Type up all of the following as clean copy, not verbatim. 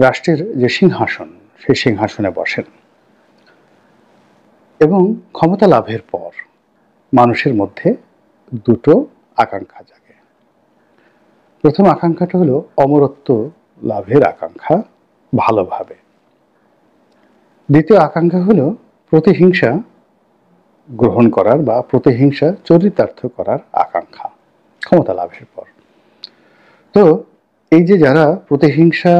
রাষ্ট্রের যে সিংহাসন, সেই সিংহাসনে বসেন এবং ক্ষমতা লাভের পর মানুষের মধ্যে দুটো আকাঙ্ক্ষা জাগে। প্রথম আকাঙ্ক্ষাটা হলো অমরত্ব লাভের আকাঙ্ক্ষা, ভালোভাবে। দ্বিতীয় আকাঙ্ক্ষা হলো প্রতিহিংসা গ্রহণ করার বা প্রতিহিংসা চরিতার্থ করার আকাঙ্ক্ষা ক্ষমতা লাভের পর। তো এই যে যারা প্রতিহিংসা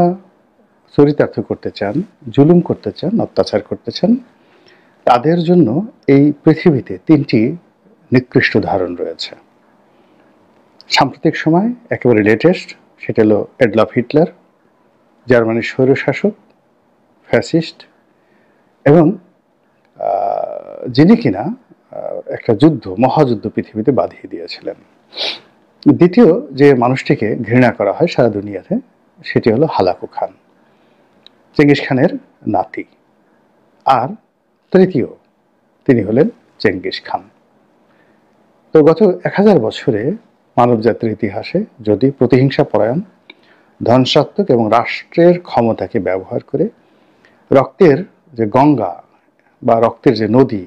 চরিতার্থ করতে চান, জুলুম করতে চান, অত্যাচার করতে চান, তাদের জন্য এই পৃথিবীতে তিনটি নিকৃষ্ট ধারণ রয়েছে। সাম্প্রতিক সময় একেবারে লেটেস্ট, সেটা হলো এডলফ হিটলার, জার্মানির স্বৈরশাসক, ফ্যাসিস্ট, এবং যিনি কিনা একটা মহাযুদ্ধ পৃথিবীতে বাঁধিয়ে দিয়েছিলেন। দ্বিতীয় যে মানুষটিকে ঘৃণা করা হয় সারা দুনিয়াতে, সেটি হলো হালাকু খান, চেঙ্গিস খানের নাতি। আর তৃতীয় তিনি হলেন চেঙ্গিস খান। তো গত 1000 বছরে মানবজাতির ইতিহাসে যদি প্রতিহিংসা পরায়ণ, ধ্বংসাত্মক এবং রাষ্ট্রের ক্ষমতাকে ব্যবহার করে রক্তের যে গঙ্গা বা রক্তের যে নদী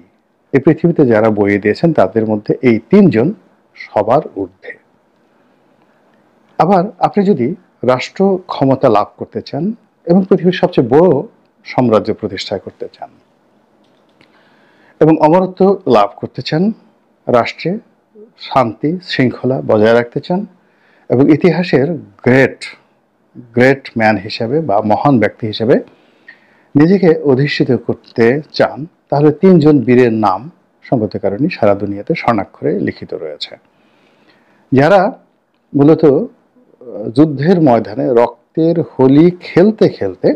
এই পৃথিবীতে যারা বইয়ে দিয়েছেন, তাদের মধ্যে এই তিনজন সবার ঊর্ধ্বে। আবার আপনি যদি রাষ্ট্র ক্ষমতা লাভ করতে চান এবং পৃথিবীর সবচেয়ে বড় সাম্রাজ্য প্রতিষ্ঠা করতে চান এবং অমরত্ব লাভ করতে চান, রাষ্ট্রে শান্তি শৃঙ্খলা বজায় রাখতে চান এবং ইতিহাসের গ্রেট ম্যান হিসাবে বা মহান ব্যক্তি হিসাবে নিজেকে অধিষ্ঠিত করতে চান, তাহলে তিনজন বীরের নাম সঙ্গত কারণে সারা দুনিয়াতে স্বর্ণাক্ষরে লিখিত রয়েছে, যারা মূলত যুদ্ধের ময়দানে রক্তের হোলি খেলতে খেলতে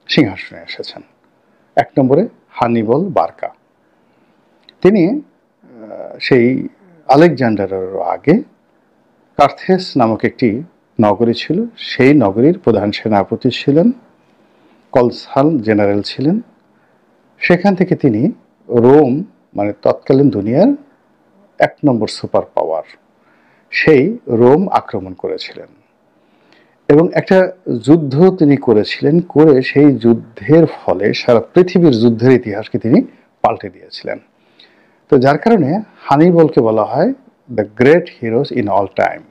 সিংহাসনে এসেছেন। 1 নম্বরে হানিবল বার্কা। তিনি সেই আলেকজান্ডারের আগে কার্থেস নামক একটি নগরী ছিল, সেই নগরীর প্রধান সেনাপতি ছিলেন, কনসাল জেনারেল ছিলেন। সেখান থেকে তিনি রোম, মানে তৎকালীন দুনিয়ার 1 নম্বর সুপার পাওয়ার, সেই রোম আক্রমণ করেছিলেন এবং একটা যুদ্ধ তিনি করেছিলেন, করে সেই যুদ্ধের ফলে সারা পৃথিবীর যুদ্ধের ইতিহাসকে তিনি পাল্টে দিয়েছিলেন। তো যার কারণে হানিবলকে বলা হয় the great heroes in all time.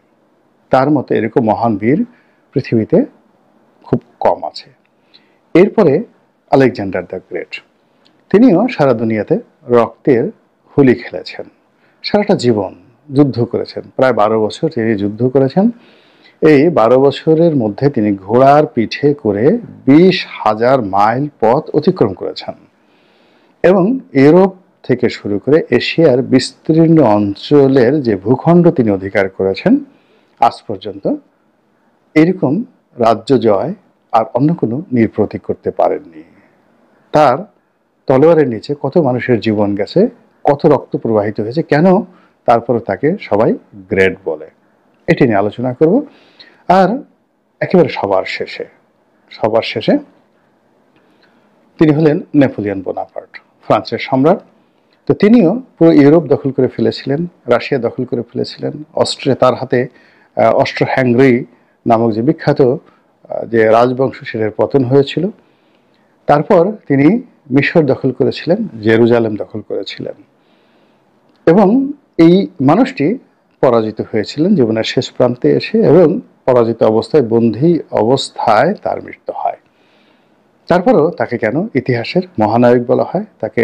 তার মতো এরকম মহান বীর পৃথিবীতে খুব কম আছে। এরপরে আলেকজান্ডার দ্য গ্রেট, তিনিও সারা দুনিয়াতে রক্তের হোলি খেলেছেন, সারাটা জীবন যুদ্ধ করেছেন, প্রায় 12 বছর তিনি যুদ্ধ করেছেন। এই 12 বছরের মধ্যে তিনি ঘোড়ার পিঠে করে 20,000 মাইল পথ অতিক্রম করেছেন এবং ইউরোপ থেকে শুরু করে এশিয়ার বিস্তীর্ণ অঞ্চলের যে ভূখণ্ড তিনি অধিকার করেছেন, আজ পর্যন্ত এরকম রাজ্য জয় আর অন্য কোনো নৃপ প্রতীক করতে পারেননি। তার তলোয়ারের নিচে কত মানুষের জীবন গেছে, কত রক্ত প্রবাহিত হয়েছে, কেন তারপরে তাকে সবাই গ্রেট বলে, এটি নিয়ে আলোচনা করব। আর একেবারে সবার শেষে তিনি হলেন নেপোলিয়ন বোনাপার্ট, ফ্রান্সের সম্রাট। তো তিনিও পুরো ইউরোপ দখল করে ফেলেছিলেন, রাশিয়া দখল করে ফেলেছিলেন, তার হাতে অস্ট্রো হ্যাঙ্গারি নামক যে বিখ্যাত যে রাজবংশ, সেটার পতন হয়েছিল। তারপর তিনি মিশর দখল করেছিলেন, জেরুজালেম দখল করেছিলেন এবং এই মানুষটি পরাজিত হয়েছিলেন জীবনের শেষ প্রান্তে এসে, এবং পরাজিত অবস্থায়, বন্দী অবস্থায় তার মৃত্যু হয়। তারপরেও তাকে কেন ইতিহাসের মহানায়ক বলা হয়, তাকে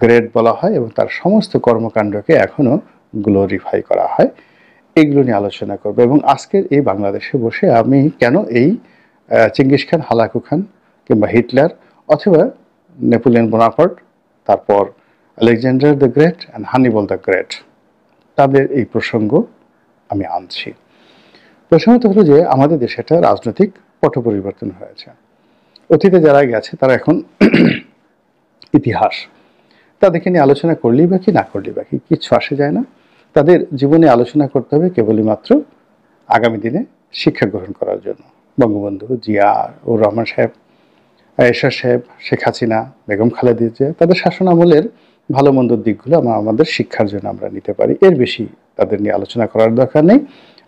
গ্রেট বলা হয় এবং তার সমস্ত কর্মকাণ্ডকে এখনো গ্লোরিফাই করা হয়, এগুলো নিয়ে আলোচনা করব। এবং আজকের এই বাংলাদেশে বসে আমি কেন এই চেঙ্গিস খান, হালাকু খান কিংবা হিটলার অথবা নেপোলিয়ন বোনাপার্ট, তারপর Alexander the great and Hannibal the great, তাদের এই প্রসঙ্গ আমি আনছি। প্রসঙ্গত হলো যে আমাদের দেশে একটা রাজনৈতিক পট পরিবর্তন হয়েছে। অতীতে যারা গেছে তারা এখন ইতিহাস, তাদেরকে নিয়ে আলোচনা করলেই বা কি, না করলেই বা কি, কিচ্ছু আসে যায় না। তাদের জীবনে আলোচনা করতে হবে কেবলই মাত্র আগামী দিনে শিক্ষা গ্রহণ করার জন্য। বঙ্গবন্ধু, জিয়া উর রহমান সাহেব, এরশাদ সাহেব, শেখ হাসিনা, বেগম খালেদা জিয়া, তাদের শাসন আমলের ভালো মন্দর দিকগুলো আমাদের শিক্ষার জন্য আমরা নিতে পারি, এর বেশি তাদের নিয়ে আলোচনা করার দরকার নেই।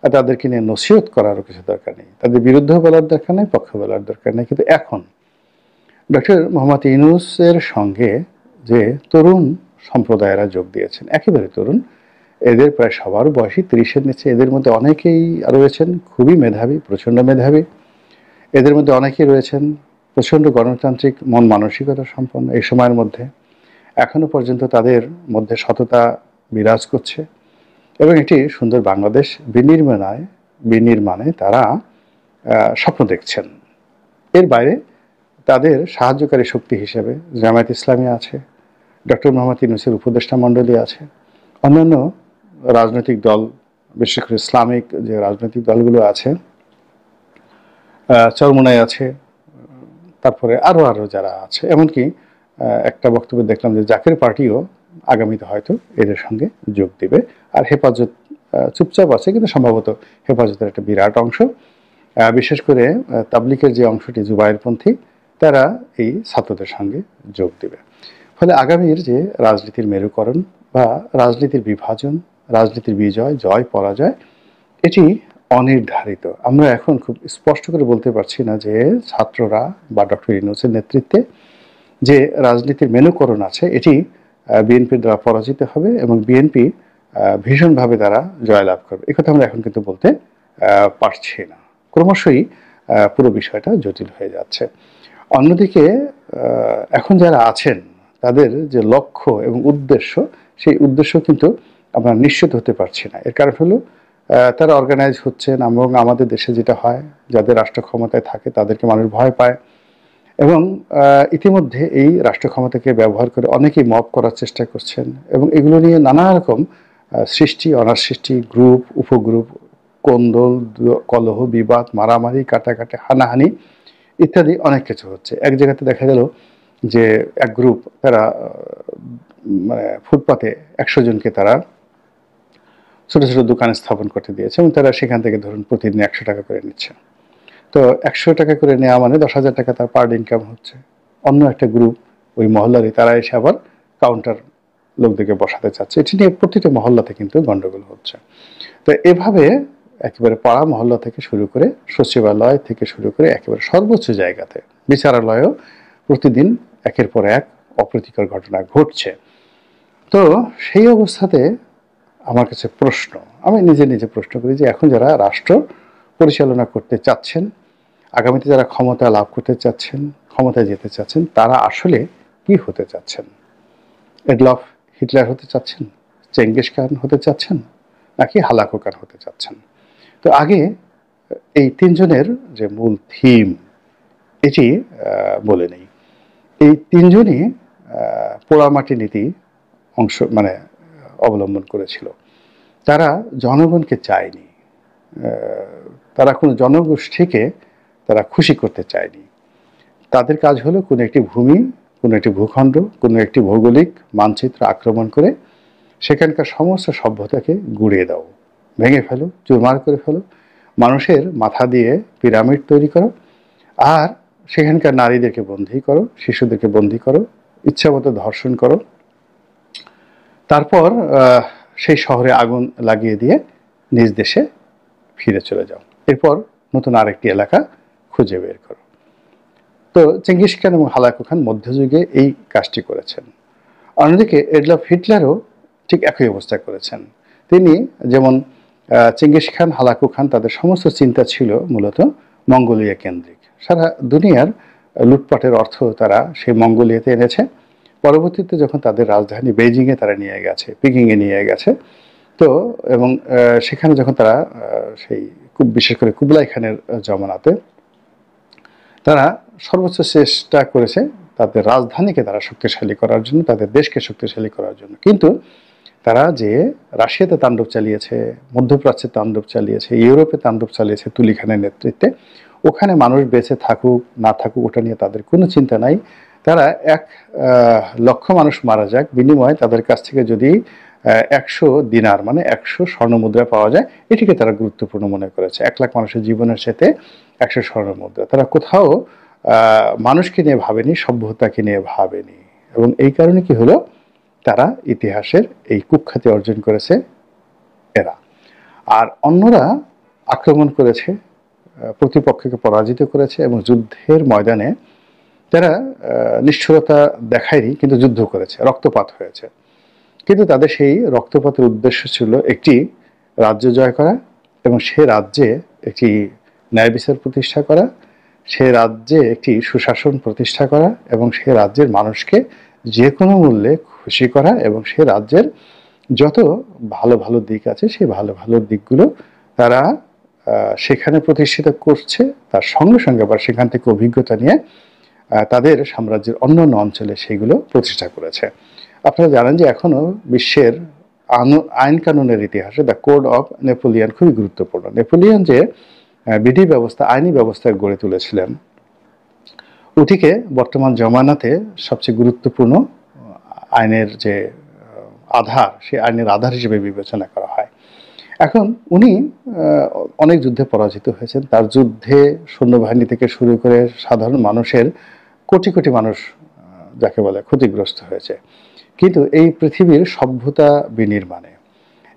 আর তাদেরকে নিয়ে নসিহত করারও কিছু দরকার নেই, তাদের বিরুদ্ধে বলার দরকার নেই, পক্ষে বলার দরকার নেই। কিন্তু এখন ডক্টর মোহাম্মদ ইউনূসের সঙ্গে যে তরুণ সম্প্রদায়েরা যোগ দিয়েছেন, একেবারে তরুণ, এদের প্রায় সবার বয়সই ৩০-এর নিচে। এদের মধ্যে অনেকেই রয়েছেন খুবই মেধাবী, প্রচণ্ড মেধাবী। এদের মধ্যে অনেকেই রয়েছেন প্রচণ্ড গণতান্ত্রিক মন মানসিকতা সম্পন্ন। এই সময়ের মধ্যে এখনো পর্যন্ত তাদের মধ্যে সততা বিরাজ করছে এবং একটি সুন্দর বাংলাদেশ বিনির্মাণে তারা স্বপ্ন দেখছেন। এর বাইরে তাদের সাহায্যকারী শক্তি হিসেবে জামায়াত ইসলামী আছে, ডক্টর মোহাম্মদ ইউনূসের উপদেষ্টা মণ্ডলী আছে, অন্যান্য রাজনৈতিক দল, বিশেষ করে ইসলামিক যে রাজনৈতিক দলগুলো আছে, চরমোনাই আছে, তারপরে আরও যারা আছে। এমনকি একটা বক্তব্যে দেখলাম যে জাকের পার্টিও আগামীতে হয়তো এদের সঙ্গে যোগ দিবে। আর হেফাজত চুপচাপ আছে, কিন্তু সম্ভবত হেফাজতের একটা বিরাট অংশ, বিশেষ করে তাবলিগের যে অংশটি জুবায়েরপন্থী, তারা এই ছাত্রদের সঙ্গে যোগ দিবে। ফলে আগামীর যে রাজনীতির মেরুকরণ বা রাজনীতির বিভাজন, রাজনীতির বিজয় জয় পরাজয়, এটি অনির্ধারিত। আমরা এখন খুব স্পষ্ট করে বলতে পারছি না যে ছাত্ররা বা ডক্টর ইউনূসের নেতৃত্বে যে রাজনীতির মেনুকরণ আছে এটি বিএনপির দ্বারা পরাজিত হবে এবং বিএনপি ভীষণভাবে তারা জয়লাভ করবে, একথা আমরা এখন কিন্তু বলতে পারছি না। ক্রমশই পুরো বিষয়টা জটিল হয়ে যাচ্ছে। অন্যদিকে এখন যারা আছেন তাদের যে লক্ষ্য এবং উদ্দেশ্য, সেই উদ্দেশ্য কিন্তু আমরা নিশ্চিত হতে পারছি না। এর কারণ হলো তারা অর্গানাইজ হচ্ছেন, এবং আমাদের দেশে যেটা হয়, যাদের রাষ্ট্র ক্ষমতায় থাকে তাদেরকে মানুষ ভয় পায় এবং ইতিমধ্যে এই রাষ্ট্র ক্ষমতাকে ব্যবহার করে অনেকেই মব করার চেষ্টা করছেন এবং এগুলো নিয়ে নানা রকম সৃষ্টি অনাসৃষ্টি, গ্রুপ উপগ্রুপ, কোন্দল, কলহ, বিবাদ, মারামারি, কাটাকাটি, হানাহানি ইত্যাদি অনেক কিছু হচ্ছে। এক জায়গাতে দেখা গেল যে এক গ্রুপ তারা মানে ফুটপাতে ১০০ জনকে তারা ছোট ছোট দোকান স্থাপন করতে দিয়েছে এবং তারা সেখান থেকে ধরুন প্রতিদিন ১০০ টাকা করে নিচ্ছে। তো ১০০ টাকা করে নেওয়া মানে ১০,০০০ টাকা তার পার ইনকাম হচ্ছে। অন্য একটা গ্রুপ ওই মহল্লারই, তারা এসে আবার কাউন্টার লোকদেরকে বসাতে চাচ্ছে। এটি নিয়ে প্রতিটা মহল্লাতে কিন্তু গন্ডগোল হচ্ছে। তো এভাবে একেবারে পাড়া মহল্লা থেকে শুরু করে সচিবালয় থেকে শুরু করে একেবারে সর্বোচ্চ জায়গাতে বিচারালয়েও প্রতিদিন একের পর এক অপ্রীতিকর ঘটনা ঘটছে। তো সেই অবস্থাতে আমার কাছে প্রশ্ন, আমি নিজে প্রশ্ন করি যে এখন যারা রাষ্ট্র পরিচালনা করতে চাচ্ছেন, আগামীতে যারা ক্ষমতা লাভ করতে চাচ্ছেন, ক্ষমতায় যেতে চাচ্ছেন, তারা আসলে কি হতে চাচ্ছেন? এডলফ হিটলার হতে চাচ্ছেন, চেঙ্গিস খান হতে চাচ্ছেন, নাকি হালাকু খান হতে চাচ্ছেন? তো আগে এই তিনজনের যে মূল থিম এটি বলে নেই। এই তিনজনই পোড়ামাটি নীতি মানে অবলম্বন করেছিল। তারা জনগণকে চায়নি, তারা কোনো জনগোষ্ঠীকে তারা খুশি করতে চায়নি। তাদের কাজ হলো কোনো একটি ভূমি, কোনো একটি ভূখণ্ড, কোনো একটি ভৌগোলিক মানচিত্র আক্রমণ করে সেখানকার সমস্ত সভ্যতাকে গুঁড়িয়ে দাও, ভেঙে ফেলো, চুরমার করে ফেলো, মানুষের মাথা দিয়ে পিরামিড তৈরি করো, আর সেখানকার নারীদেরকে বন্দী করো, শিশুদেরকে বন্দী করো, ইচ্ছামতো ধর্ষণ করো, তারপর সেই শহরে আগুন লাগিয়ে দিয়ে নিজ দেশে ফিরে চলে যাও, এরপর নতুন আরেকটি এলাকা খুঁজে বের করো। তো চেঙ্গিস খান এবং হালাকু খান মধ্যযুগে এই কাজটি করেছেন। অন্যদিকে এডলফ হিটলারও ঠিক একই অবস্থা করেছেন। তিনি যেমন চেঙ্গিস খান, হালাকু খান, তাদের সমস্ত চিন্তা ছিল মূলত মঙ্গোলিয়া কেন্দ্রিক। সারা দুনিয়ার লুটপাটের অর্থ তারা সেই মঙ্গোলিয়াতে এনেছে। পরবর্তীতে যখন তাদের রাজধানী বেইজিংয়ে তারা নিয়ে গেছে, পিকিংয়ে নিয়ে গেছে, তো এবং সেখানে যখন তারা সেই বিশেষ করে কুবলাই খানের জমানাতে তারা সর্বোচ্চ চেষ্টা করেছে তাদের রাজধানীকে তারা শক্তিশালী করার জন্য, তাদের দেশকে শক্তিশালী করার জন্য। কিন্তু তারা যে রাশিয়াতে তাণ্ডব চালিয়েছে, মধ্যপ্রাচ্যে তাণ্ডব চালিয়েছে, ইউরোপে তাণ্ডব চালিয়েছে তুলি খানের নেতৃত্বে, ওখানে মানুষ বেঁচে থাকুক না থাকুক ওটা নিয়ে তাদের কোনো চিন্তা নাই। তারা 1,00,000 মানুষ মারা যাক, বিনিময়ে তাদের কাছ থেকে যদি 100 দিনার মানে 100 স্বর্ণমুদ্রা পাওয়া যায়, এটিকে তারা গুরুত্বপূর্ণ মনে করেছে। 1,00,000 মানুষের জীবনের সাথে 100 স্বর্ণমুদ্রা। তারা কোথাও মানুষকে নিয়ে ভাবেনি, সভ্যতাকে নিয়ে ভাবেনি, এবং এই কারণে কি হলো, তারা ইতিহাসের এই কুখ্যাতি অর্জন করেছে এরা। আর অন্যরা আক্রমণ করেছে, প্রতিপক্ষকে পরাজিত করেছে এবং যুদ্ধের ময়দানে তারা নিষ্ঠুরতা দেখায়নি, কিন্তু যুদ্ধ করেছে, রক্তপাত হয়েছে। কিন্তু তাদের সেই রক্তপাতের উদ্দেশ্য ছিল একটি রাজ্য জয় করা এবং সে রাজ্যে একটি ন্যায় বিচার প্রতিষ্ঠা করা, সে রাজ্যে একটি সুশাসন প্রতিষ্ঠা করা এবং সে রাজ্যের মানুষকে যে কোনো মূল্যে খুশি করা এবং সে রাজ্যের যত ভালো ভালো দিক আছে সেই ভালো ভালো দিকগুলো তারা সেখানে প্রতিষ্ঠিত করছে। তার সঙ্গে সঙ্গে আবার সেখান থেকে অভিজ্ঞতা নিয়ে তাদের সাম্রাজ্যের অন্য অন্য অঞ্চলে সেইগুলো প্রতিষ্ঠা করেছে। আপনারা জানেন যে এখনো বিশ্বের আইন কানুনের ইতিহাসে দ্য কোড অফ নেপোলিয়ন খুবই গুরুত্বপূর্ণ। নেপোলিয়ন যে বিধি ব্যবস্থা, আইনি ব্যবস্থা গড়ে তুলেছিলেন, ওটিকে বর্তমান জমানাতে সবচেয়ে গুরুত্বপূর্ণ আইনের যে আধার, সেই আইনের আধার হিসেবে বিবেচনা করা হয়। এখন উনি অনেক যুদ্ধে পরাজিত হয়েছেন। তার যুদ্ধে সৈন্যবাহিনী থেকে শুরু করে সাধারণ মানুষের কোটি কোটি মানুষ যাকে বলে ক্ষতিগ্রস্ত হয়েছে। কিন্তু এই পৃথিবীর সভ্যতা বিনির্মাণে,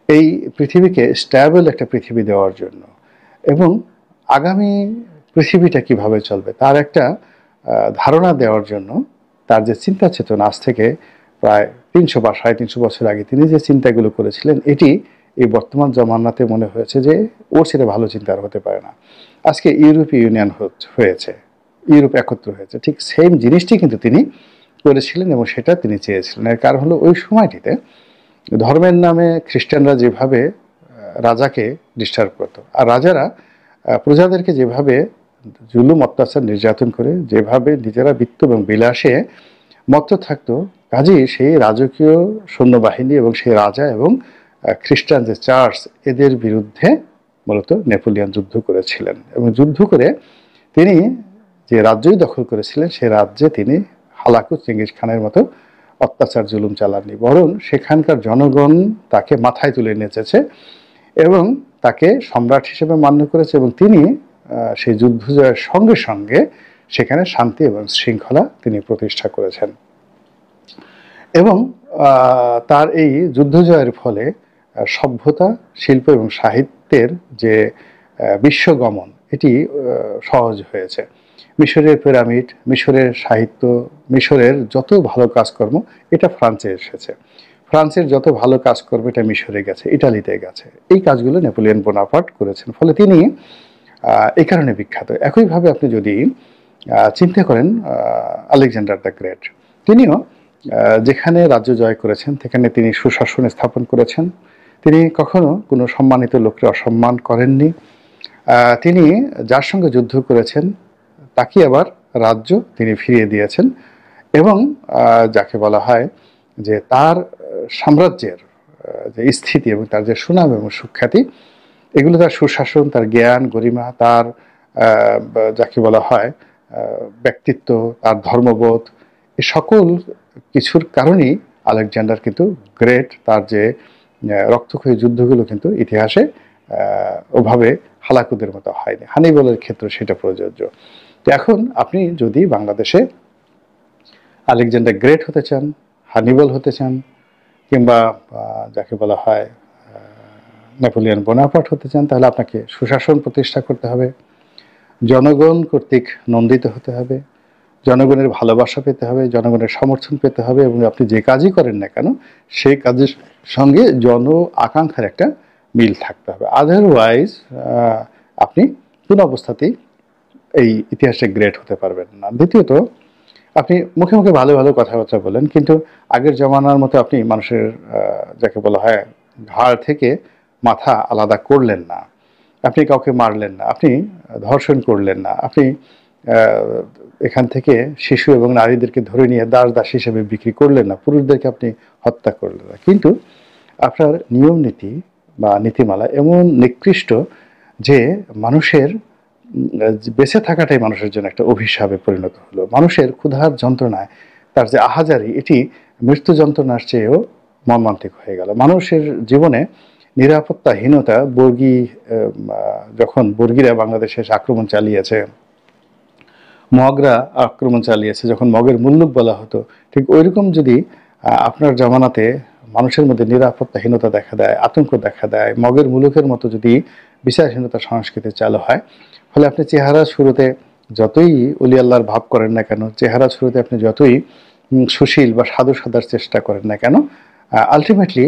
এই পৃথিবীকে স্ট্যাবল একটা পৃথিবী দেওয়ার জন্য এবং আগামী পৃথিবীটা কিভাবে চলবে তার একটা ধারণা দেওয়ার জন্য তার যে চিন্তা চেতনা, আজ থেকে প্রায় 300 বা 350 বছর আগে তিনি যে চিন্তাগুলো করেছিলেন, এটি এই বর্তমান জমানাতে মনে হয়েছে যে ওর সেটা ভালো চিন্তা আর হতে পারে না। আজকে ইউরোপীয় ইউনিয়ন হয়েছে, ইউরোপ একত্র হয়েছে, ঠিক সেম জিনিসটি কিন্তু তিনি করেছিলেন এবং সেটা তিনি চেয়েছিলেন। এর কারণ হলো ওই সময়টিতে ধর্মের নামে খ্রিস্টানরা যেভাবে রাজাকে ডিস্টার্ব করতো, আর রাজারা প্রজাদেরকে যেভাবে জুলুম, অত্যাচার, নির্যাতন করে যেভাবে নিজেরা বিত্ত এবং বিলাসে মত্ত থাকতো, কাজেই সেই রাজকীয় সৈন্যবাহিনী এবং সেই রাজা এবং খ্রিস্টান যে চার্চ, এদের বিরুদ্ধে মূলত নেপোলিয়ন যুদ্ধ করেছিলেন এবং যুদ্ধ করে তিনি যে রাজ্যই দখল করেছিলেন সে রাজ্যে তিনি হালাকু চেঙ্গিস খানের মতো অত্যাচার জুলুম চালাননি, বরং সেখানকার জনগণ তাকে মাথায় তুলে নেচেছে এবং তাকে সম্রাট হিসেবে মান্য করেছে এবং তিনি সেই যুদ্ধ জয়ের সঙ্গে সঙ্গে সেখানে শান্তি এবং শৃঙ্খলা তিনি প্রতিষ্ঠা করেছেন। এবং তার এই যুদ্ধ জয়ের ফলে সভ্যতা, শিল্প এবং সাহিত্যের যে বিশ্বগমন এটি সহজ হয়েছে। মিশরের পিরামিড, মিশরের সাহিত্য, মিশরের যত ভালো কাজকর্ম এটা ফ্রান্সে এসেছে, ফ্রান্সের যত ভালো কাজকর্ম এটা মিশরে গেছে, ইটালিতে গেছে। এই কাজগুলো নেপোলিয়ন বোনাপার্ট করেছেন, ফলে তিনি এই কারণে বিখ্যাত। একইভাবে আপনি যদি চিন্তা করেন আলেকজান্ডার দ্য গ্রেট, তিনিও যেখানে রাজ্য জয় করেছেন সেখানে তিনি সুশাসন স্থাপন করেছেন। তিনি কখনো কোনো সম্মানিত লোককে অসম্মান করেননি। তিনি যার সঙ্গে যুদ্ধ করেছেন তাকে আবার রাজ্য তিনি ফিরিয়ে দিয়েছেন এবং যাকে বলা হয় যে তার সাম্রাজ্যের যে স্থিতি এবং তার যে সুনাম এবং সুখ্যাতি, এগুলো তার সুশাসন, তার জ্ঞান, গরিমা, তার যাকে বলা হয় ব্যক্তিত্ব, তার ধর্মবোধ, এই সকল কিছুর কারণেই আলেকজান্ডার কিন্তু গ্রেট। তার যে রক্তক্ষয়ী যুদ্ধগুলো কিন্তু ইতিহাসে ওভাবে হালাকুদের মতো হয়নি। হানিবলের ক্ষেত্রে সেটা প্রযোজ্য। তো এখন আপনি যদি বাংলাদেশে আলেকজান্ডার গ্রেট হতে চান, হানিবল হতে চান, কিংবা যাকে বলা হয় নেপোলিয়ন বোনাপার্ট হতে চান, তাহলে আপনাকে সুশাসন প্রতিষ্ঠা করতে হবে, জনগণ কর্তৃক নন্দিত হতে হবে, জনগণের ভালোবাসা পেতে হবে, জনগণের সমর্থন পেতে হবে এবং আপনি যে কাজই করেন না কেন সেই কাজের সঙ্গে জন আকাঙ্ক্ষার একটা মিল থাকতে হবে। আদারওয়াইজ আপনি কোন অবস্থাতেই এই ইতিহাসে গ্রেট হতে পারবেন না। দ্বিতীয়ত, আপনি মুখে মুখে ভালো ভালো কথাবার্তা বলেন, কিন্তু আগের জমানার মতো আপনি মানুষের যাকে বলা হয় ঘাড় থেকে মাথা আলাদা করলেন না, আপনি কাউকে মারলেন না, আপনি ধর্ষণ করলেন না, আপনি এখান থেকে শিশু এবং নারীদেরকে ধরে নিয়ে দাস দাস হিসেবে বিক্রি করলেন না, পুরুষদেরকে আপনি হত্যা করলেন না। কিন্তু আপনার নিয়ম নীতি বা নীতিমালা এমন নিকৃষ্ট যে মানুষের বেঁচে থাকাটাই মানুষের জন্য একটা অভিশাপে পরিণত হলো। মানুষের ক্ষুধার যন্ত্রণায় তার যে আহাজারি, এটি মৃত্যু যন্ত্রণার চেয়েও মর্মান্তিক হয়ে গেল। মানুষের জীবনে নিরাপত্তাহীনতা, যখন বর্গীরা বাংলাদেশে আক্রমণ চালিয়েছে, মগরা আক্রমণ চালিয়েছে, যখন মগের মুল্লুক বলা হতো, ঠিক ওইরকম যদি আপনার জামানাতে মানুষের মধ্যে নিরাপত্তাহীনতা দেখা দেয়, আতঙ্ক দেখা দেয়, মগের মুলুকের মতো যদি বিচারহীনতা সংস্কৃতি চালু হয়, ফলে আপনি চেহারা শুরুতে যতই অলি আল্লাহর ভাব করেন না কেন, চেহারা ছবিতে আপনি যতই সুশীল বা সাধু সাধার চেষ্টা করেন না কেন, আলটিমেটলি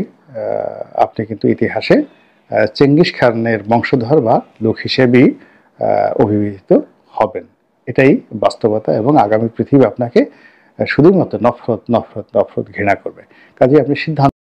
আপনি কিন্তু ইতিহাসে চেঙ্গিস খানের বংশধর বা লোক হিসেবেই অভিহিত হবেন। এটাই বাস্তবতা, এবং আগামী পৃথিবী আপনাকে শুধুমাত্র নফরত নফরত নফরত ঘৃণা করবে। কাজে আপনি সিদ্ধান্ত